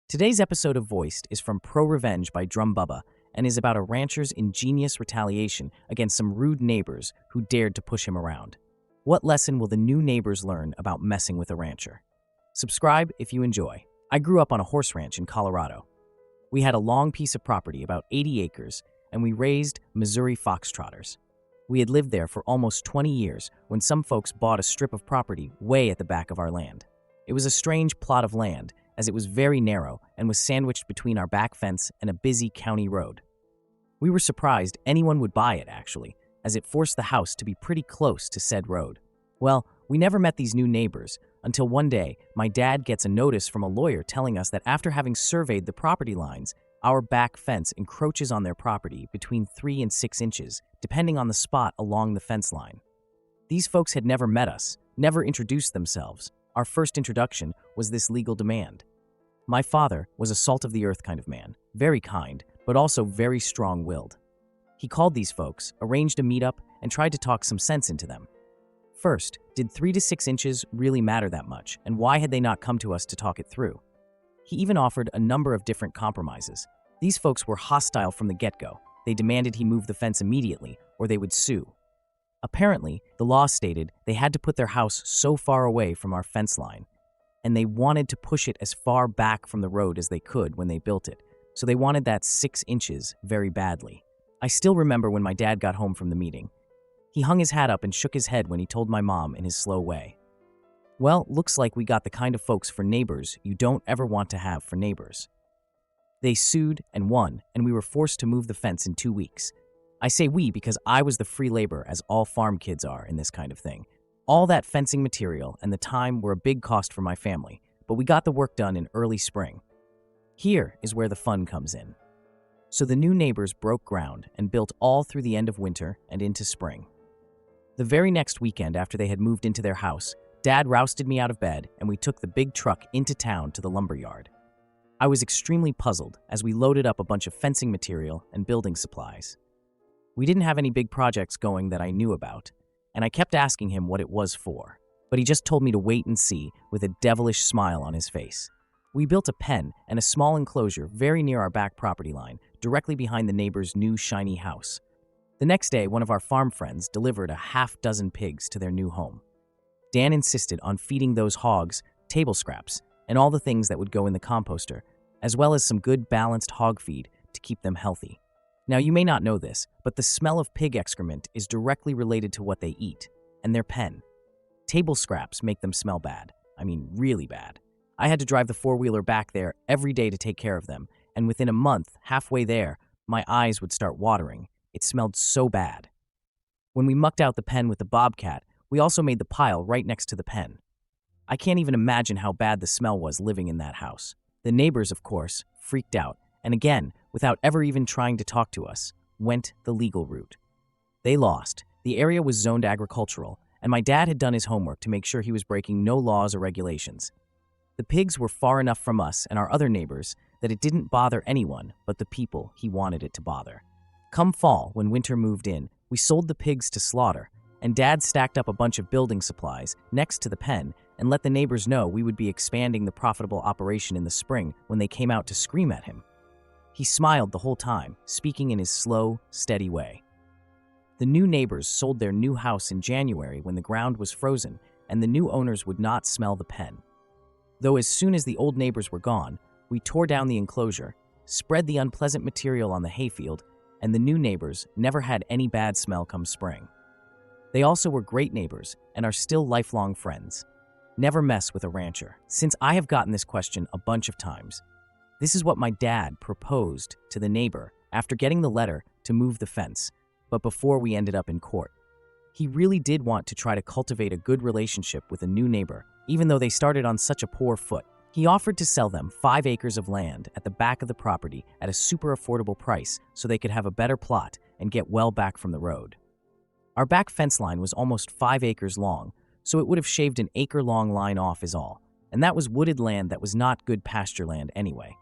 Today's episode of Voiced is from Pro Revenge by Drum Bubba and is about a rancher's ingenious retaliation against some rude neighbors who dared to push him around. What lesson will the new neighbors learn about messing with a rancher? Subscribe if you enjoy. I grew up on a horse ranch in Colorado. We had a long piece of property, about 80 acres, and we raised Missouri foxtrotters. We had lived there for almost 20 years when some folks bought a strip of property way at the back of our land. It was a strange plot of land, as it was very narrow and was sandwiched between our back fence and a busy county road. We were surprised anyone would buy it, actually, as it forced the house to be pretty close to said road. Well, we never met these new neighbors until one day my dad gets a notice from a lawyer telling us that after having surveyed the property lines, our back fence encroaches on their property between 3 and 6 inches, depending on the spot along the fence line. These folks had never met us, never introduced themselves. Our first introduction was this legal demand. My father was a salt-of-the-earth kind of man, very kind, but also very strong-willed. He called these folks, arranged a meetup, and tried to talk some sense into them. First, did 3 to 6 inches really matter that much, and why had they not come to us to talk it through? He even offered a number of different compromises. These folks were hostile from the get-go. They demanded he move the fence immediately, or they would sue. Apparently, the law stated they had to put their house so far away from our fence line, and they wanted to push it as far back from the road as they could when they built it, so they wanted that 6 inches very badly. I still remember when my dad got home from the meeting. He hung his hat up and shook his head when he told my mom in his slow way. Well, looks like we got the kind of folks for neighbors you don't ever want to have for neighbors. They sued and won, and we were forced to move the fence in 2 weeks. I say we because I was the free labor, as all farm kids are in this kind of thing. All that fencing material and the time were a big cost for my family, but we got the work done in early spring. Here is where the fun comes in. So the new neighbors broke ground and built all through the end of winter and into spring. The very next weekend after they had moved into their house, Dad rousted me out of bed and we took the big truck into town to the lumber yard. I was extremely puzzled as we loaded up a bunch of fencing material and building supplies. We didn't have any big projects going that I knew about, and I kept asking him what it was for, but he just told me to wait and see with a devilish smile on his face. We built a pen and a small enclosure very near our back property line, directly behind the neighbor's new shiny house. The next day, one of our farm friends delivered a half-dozen pigs to their new home. Dan insisted on feeding those hogs table scraps and all the things that would go in the composter, as well as some good balanced hog feed to keep them healthy. Now, you may not know this, but the smell of pig excrement is directly related to what they eat and their pen. Table scraps make them smell bad. I mean, really bad. I had to drive the four-wheeler back there every day to take care of them, and within a month, halfway there, my eyes would start watering. It smelled so bad. When we mucked out the pen with the bobcat, we also made the pile right next to the pen. I can't even imagine how bad the smell was living in that house. The neighbors, of course, freaked out, and again, without ever even trying to talk to us, went the legal route. They lost. The area was zoned agricultural, and my dad had done his homework to make sure he was breaking no laws or regulations. The pigs were far enough from us and our other neighbors that it didn't bother anyone but the people he wanted it to bother. Come fall, when winter moved in, we sold the pigs to slaughter, and Dad stacked up a bunch of building supplies next to the pen and let the neighbors know we would be expanding the profitable operation in the spring when they came out to scream at him. He smiled the whole time, speaking in his slow, steady way. The new neighbors sold their new house in January when the ground was frozen and the new owners would not smell the pen. Though as soon as the old neighbors were gone, we tore down the enclosure, spread the unpleasant material on the hayfield, and the new neighbors never had any bad smell come spring. They also were great neighbors and are still lifelong friends. Never mess with a rancher. Since I have gotten this question a bunch of times, this is what my dad proposed to the neighbor after getting the letter to move the fence, but before we ended up in court. He really did want to try to cultivate a good relationship with a new neighbor, even though they started on such a poor foot. He offered to sell them 5 acres of land at the back of the property at a super affordable price so they could have a better plot and get well back from the road. Our back fence line was almost 5 acres long, so it would have shaved an acre-long line off is all, and that was wooded land that was not good pasture land anyway.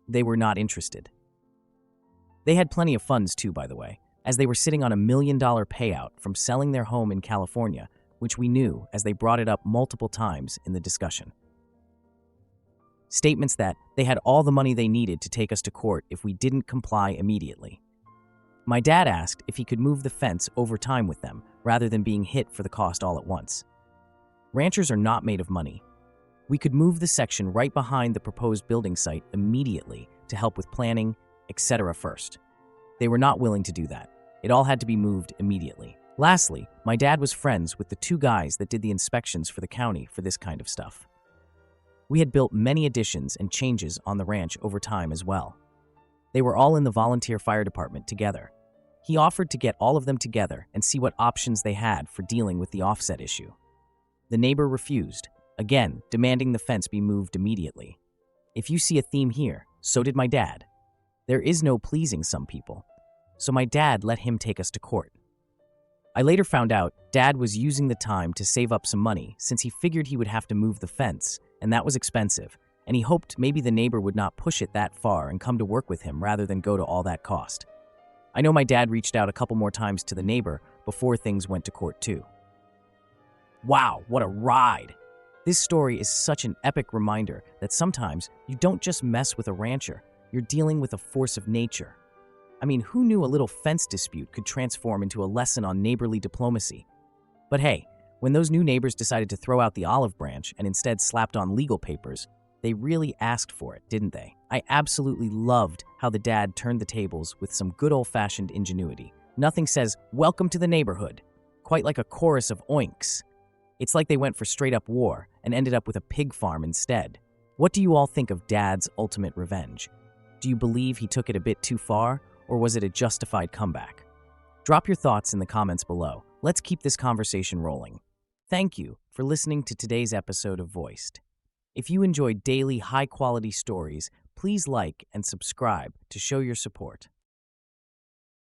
They were not interested. They had plenty of funds too, by the way, as they were sitting on $1 million payout from selling their home in California, which we knew as they brought it up multiple times in the discussion. Statements that they had all the money they needed to take us to court if we didn't comply immediately. My dad asked if he could move the fence over time with them, rather than being hit for the cost all at once. Ranchers are not made of money. We could move the section right behind the proposed building site immediately to help with planning, etc. first. They were not willing to do that. It all had to be moved immediately. Lastly, my dad was friends with the two guys that did the inspections for the county for this kind of stuff. We had built many additions and changes on the ranch over time as well. They were all in the volunteer fire department together. He offered to get all of them together and see what options they had for dealing with the offset issue. The neighbor refused, again demanding the fence be moved immediately. If you see a theme here, so did my dad. There is no pleasing some people, so my dad let him take us to court. I later found out Dad was using the time to save up some money since he figured he would have to move the fence, and that was expensive, and he hoped maybe the neighbor would not push it that far and come to work with him rather than go to all that cost. I know my dad reached out a couple more times to the neighbor before things went to court too. Wow, what a ride! This story is such an epic reminder that sometimes you don't just mess with a rancher, you're dealing with a force of nature. I mean, who knew a little fence dispute could transform into a lesson on neighborly diplomacy? But hey, when those new neighbors decided to throw out the olive branch and instead slapped on legal papers, they really asked for it, didn't they? I absolutely loved how the dad turned the tables with some good old-fashioned ingenuity. Nothing says, "Welcome to the neighborhood," quite like a chorus of oinks. It's like they went for straight-up war and ended up with a pig farm instead. What do you all think of Dad's ultimate revenge? Do you believe he took it a bit too far, or was it a justified comeback? Drop your thoughts in the comments below. Let's keep this conversation rolling. Thank you for listening to today's episode of Voiced. If you enjoyed daily high-quality stories, please like and subscribe to show your support.